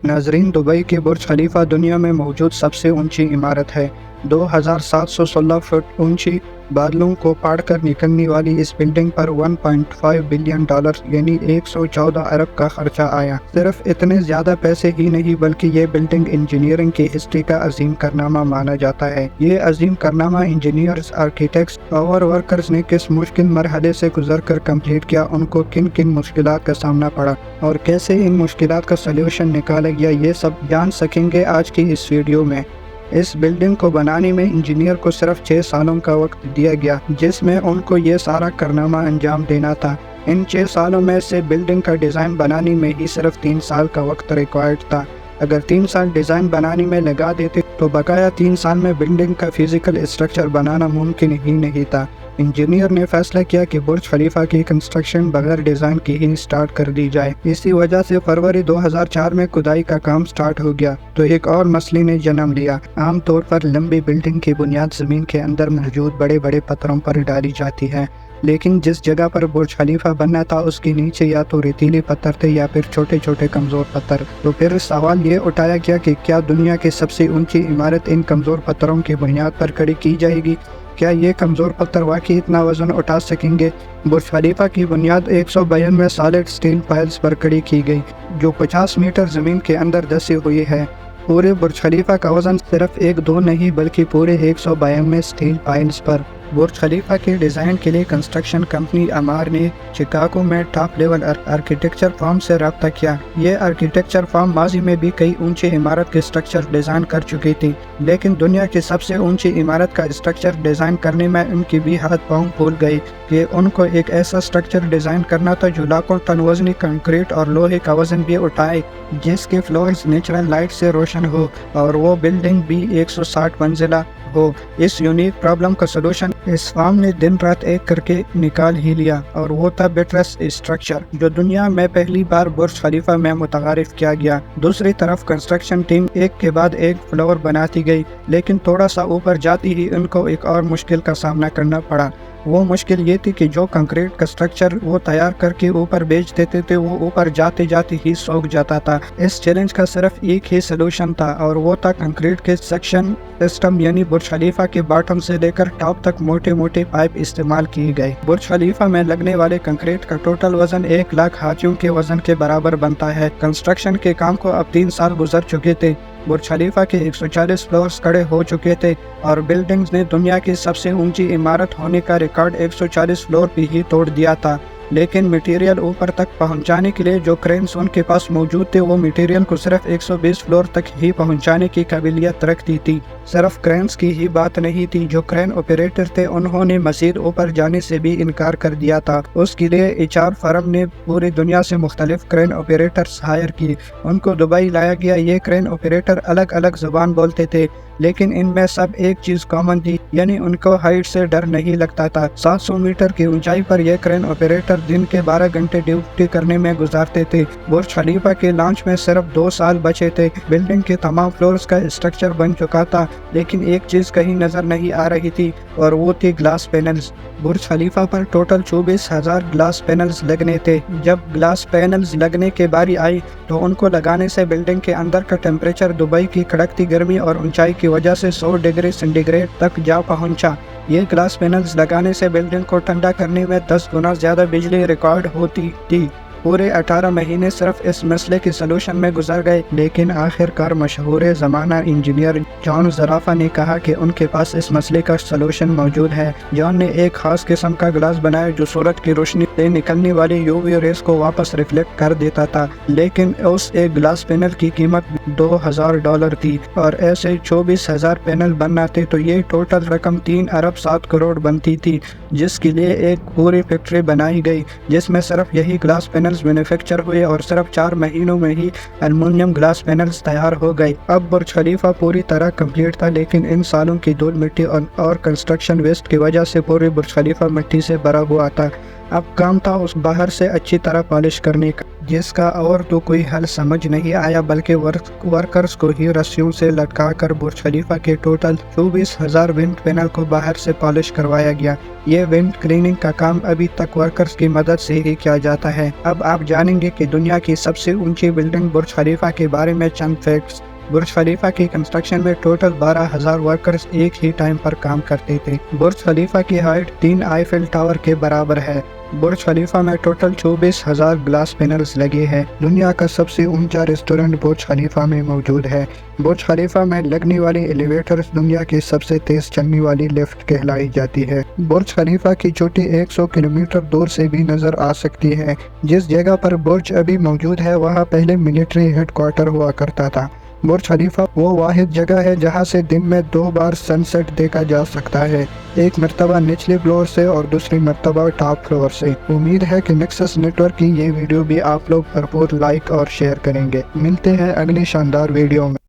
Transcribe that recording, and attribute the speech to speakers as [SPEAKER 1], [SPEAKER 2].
[SPEAKER 1] नाजरीन, दुबई के बुर्ज खलीफा दुनिया में मौजूद सबसे ऊंची इमारत है। 2716 फुट ऊंची बादलों को पार कर निकलने वाली इस बिल्डिंग पर 1.5 बिलियन डॉलर यानी 114 अरब का खर्चा आया। सिर्फ इतने ज़्यादा पैसे ही नहीं बल्कि ये बिल्डिंग इंजीनियरिंग की हिस्ट्री का अजीम कारनामा माना जाता है। ये अजीम कारनामा इंजीनियर्स, आर्किटेक्ट्स और वर्कर्स ने किस मुश्किल मरहले से गुजर कर कम्प्लीट किया, उनको किन किन मुश्किलात का सामना पड़ा और कैसे इन मुश्किलात का सल्यूशन निकाला गया, ये सब जान सकेंगे आज की इस वीडियो में। इस बिल्डिंग को बनाने में इंजीनियर को सिर्फ 6 सालों का वक्त दिया गया, जिसमें उनको ये सारा कारनामा अंजाम देना था। इन 6 सालों में से बिल्डिंग का डिज़ाइन बनाने में ही सिर्फ 3 साल का वक्त रिक्वायर्ड था। अगर 3 साल डिज़ाइन बनाने में लगा देते तो बकाया 3 साल में बिल्डिंग का फिजिकल स्ट्रक्चर बनाना मुमकिन ही नहीं था। इंजीनियर ने फैसला किया कि बुर्ज खलीफा की कंस्ट्रक्शन बगैर डिज़ाइन की ही स्टार्ट कर दी जाए। इसी वजह से फरवरी 2004 में खुदाई का काम स्टार्ट हो गया तो एक और मसले ने जन्म लिया। आमतौर पर लंबी बिल्डिंग की बुनियाद ज़मीन के अंदर मौजूद बड़े बड़े पत्थरों पर डाली जाती है, लेकिन जिस जगह पर बुर्ज खलीफा बनना था उसके नीचे या तो रेतीले पत्थर थे या फिर छोटे छोटे कमज़ोर पत्थर। तो फिर सवाल ये उठाया गया कि क्या दुनिया की सबसे ऊंची इमारत इन कमज़ोर पत्थरों की बुनियाद पर खड़ी की जाएगी? क्या ये कमज़ोर पत्थर वाकई इतना वज़न उठा सकेंगे? बुर्ज खलीफा की बुनियाद 192 सॉलिड स्टील पाइल्स पर खड़ी की गई, जो 50 मीटर ज़मीन के अंदर धसी हुई है। पूरे बुर्ज खलीफा का वज़न सिर्फ 1-2 नहीं बल्कि पूरे 192 स्टील पाइल्स पर। बुर्ज खलीफा के डिज़ाइन के लिए कंस्ट्रक्शन कंपनी अमार ने शिकागो में टॉप लेवल आर्किटेक्चर फर्म से रब्ता किया। ये आर्किटेक्चर फर्म माजी में भी कई ऊंची इमारत के स्ट्रक्चर डिज़ाइन कर चुकी थी, लेकिन दुनिया की सबसे ऊंची इमारत का स्ट्रक्चर डिज़ाइन करने में उनकी भी हाथ पांव फूल गई कि उनको एक ऐसा स्ट्रक्चर डिज़ाइन करना था जो लाखों टन वजनी कंक्रीट और लोहे का वजन भी उठाए, जिसके फ्लोर्स नेचुरल लाइट से रोशन हो और वो बिल्डिंग भी 160 मंजिला हो। इस यूनिक प्रॉब्लम का सलूशन इस फर्म ने दिन रात एक करके निकाल ही लिया और वो था बटरेस स्ट्रक्चर, जो दुनिया में पहली बार बुर्ज खलीफा में मुतआरिफ किया गया। दूसरी तरफ कंस्ट्रक्शन टीम एक के बाद एक फ्लोर बनाती गई, लेकिन थोड़ा सा ऊपर जाती ही उनको एक और मुश्किल का सामना करना पड़ा। वो मुश्किल ये थी कि जो कंक्रीट का स्ट्रक्चर वो तैयार करके ऊपर बेच देते थे वो ऊपर जाते जाते ही सूख जाता था। इस चैलेंज का सिर्फ एक ही सलूशन था और वो था कंक्रीट के सेक्शन सिस्टम, यानी बुर्ज खलीफा के बॉटम से लेकर टॉप तक मोटे मोटे पाइप इस्तेमाल किए गए। बुर्ज खलीफा में लगने वाले कंक्रीट का टोटल वजन 1 लाख हाथियों के वजन के बराबर बनता है। कंस्ट्रक्शन के काम को अब 3 साल गुजर चुके थे। बुर्ज खलीफा के 140 फ्लोर्स खड़े हो चुके थे और बिल्डिंग्स ने दुनिया की सबसे ऊंची इमारत होने का रिकॉर्ड 140 फ्लोर पे ही तोड़ दिया था। लेकिन मटेरियल ऊपर तक पहुंचाने के लिए जो क्रेन्स उनके पास मौजूद थे वो मटेरियल को सिर्फ 120 फ्लोर तक ही पहुंचाने की काबिलियत रखती थी। सिर्फ क्रेन्स की ही बात नहीं थी, जो क्रेन ऑपरेटर थे उन्होंने मज़ीद ऊपर जाने से भी इनकार कर दिया था। उसके लिए HR फर्म ने पूरी दुनिया से मुख्तलिफ क्रेन ऑपरेटर्स हायर किए। उनको दुबई लाया गया। ये क्रेन ऑपरेटर अलग अलग ज़ुबान बोलते थे, लेकिन इनमें सब एक चीज़ कॉमन थी, यानी उनको हाइट से डर नहीं लगता था। 700 मीटर की ऊंचाई पर यह क्रेन ऑपरेटर दिन के 12 घंटे ड्यूटी करने में गुजारते थे। बुर्ज खलीफा के लॉन्च में सिर्फ 2 साल बचे थे। बिल्डिंग के तमाम फ्लोर्स का स्ट्रक्चर बन चुका था, लेकिन एक चीज़ कहीं नज़र नहीं आ रही थी और वो थी ग्लास पैनल्स। बुर्ज खलीफा पर टोटल 24,000 ग्लास पैनल्स लगने थे। जब ग्लास पैनल्स लगने के बारी आई तो उनको लगाने से बिल्डिंग के अंदर का टेम्परेचर दुबई की कड़कती गर्मी और ऊंचाई की वजह से 100 डिग्री सेंटीग्रेड तक जा पहुंचा। ये ग्लास पैनल्स लगाने से बिल्डिंग को ठंडा करने में 10 गुना ज़्यादा बिजली रिकॉर्ड होती थी। पूरे 18 महीने सिर्फ इस मसले के सलूशन में गुजर गए, लेकिन आखिरकार मशहूर ज़माना इंजीनियर जॉन ज़राफ़ा ने कहा कि उनके पास इस मसले का सलूशन मौजूद है। जॉन ने एक ख़ास किस्म का ग्लास बनाया जो सूरज की रोशनी से निकलने वाली UV रेस को वापस रिफ्लेक्ट कर देता था, लेकिन उस एक ग्लास पैनल की कीमत $2,000 थी और ऐसे 24,000 पैनल बनना थे तो ये टोटल रकम 3 अरब 7 करोड़ बनती थी, जिसके लिए एक पूरी फैक्ट्री बनाई गई जिसमें सिर्फ यही ग्लास पैनल्स मैन्युफैक्चर हुए और सिर्फ 4 महीनों में ही एल्युमिनियम ग्लास पैनल्स तैयार हो गए। अब बुर्ज खलीफा पूरी तरह कंप्लीट था, लेकिन इन सालों की धूल मिट्टी और कंस्ट्रक्शन वेस्ट की वजह से पूरी बुर्ज खलीफा मिट्टी से भरा हुआ था। अब काम था उस बाहर से अच्छी तरह पॉलिश करने का। जिसका और तो कोई हल समझ नहीं आया, बल्कि वर्कर्स को ही रस्सियों से लटका कर बुर्ज खलीफा के टोटल 24,000 विंड पैनल को बाहर से पॉलिश करवाया गया। ये विंड क्लीनिंग का काम अभी तक वर्कर्स की मदद से ही किया जाता है। अब आप जानेंगे कि दुनिया की सबसे ऊंची बिल्डिंग बुर्ज खलीफा के बारे में चंद फैक्ट्स। बुर्ज खलीफा की कंस्ट्रक्शन में टोटल 12,000 वर्कर्स एक ही टाइम पर काम करते थे। बुर्ज खलीफा की हाइट 3 आईफिल टावर के बराबर है। बुर्ज खलीफा में टोटल 24,000 ग्लास पैनल्स लगे हैं। दुनिया का सबसे ऊंचा रेस्टोरेंट बुर्ज खलीफा में मौजूद है। बुर्ज खलीफा में लगने वाली एलिवेटर्स दुनिया की सबसे तेज चलने वाली लिफ्ट कहलाई जाती है। बुर्ज खलीफा की चोटी 100 किलोमीटर दूर से भी नजर आ सकती है। जिस जगह पर बुर्ज अभी मौजूद है वहाँ पहले मिलिट्री हेडक्वार्टर हुआ करता था। बुर्ज खलीफा वो वाहिद जगह है जहाँ से दिन में 2 बार सनसेट देखा जा सकता है, एक मर्तबा निचले फ्लोर से और दूसरी मर्तबा टॉप फ्लोर से। उम्मीद है कि नेक्सस नेटवर्क की ये वीडियो भी आप लोग भरपूर लाइक और शेयर करेंगे। मिलते हैं अगली शानदार वीडियो में।